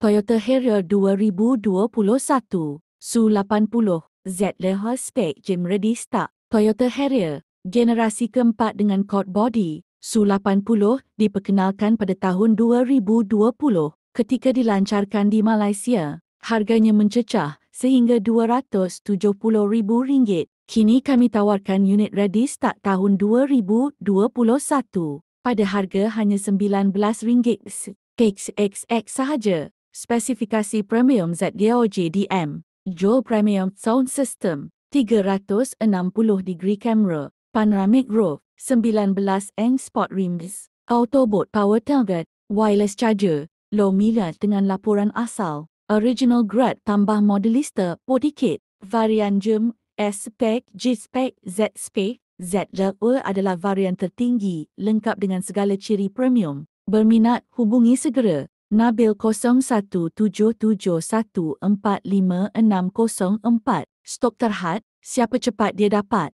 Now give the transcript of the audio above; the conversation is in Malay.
Toyota Harrier 2021 SU80 Z Leher Spec Gym Ready Start. Toyota Harrier generasi keempat dengan quad body SU80 diperkenalkan pada tahun 2020 ketika dilancarkan di Malaysia. Harganya mencecah sehingga RM270,000. Kini kami tawarkan unit ready start tahun 2021 pada harga hanya RM19 XXX sahaja. Spesifikasi premium ZGOJ DM, Dual Premium Sound System, 360 degree camera, panoramic roof, 19 sport rims, Autoboot power tailgate, wireless charger, low mileage dengan laporan asal, original grade tambah modelister body kit, varian GEM, S-Spec, G-Spec, Z-Spec, Z-Level adalah varian tertinggi lengkap dengan segala ciri premium. Berminat hubungi segera Nabil 0177145604. Stok terhad, siapa cepat dia dapat.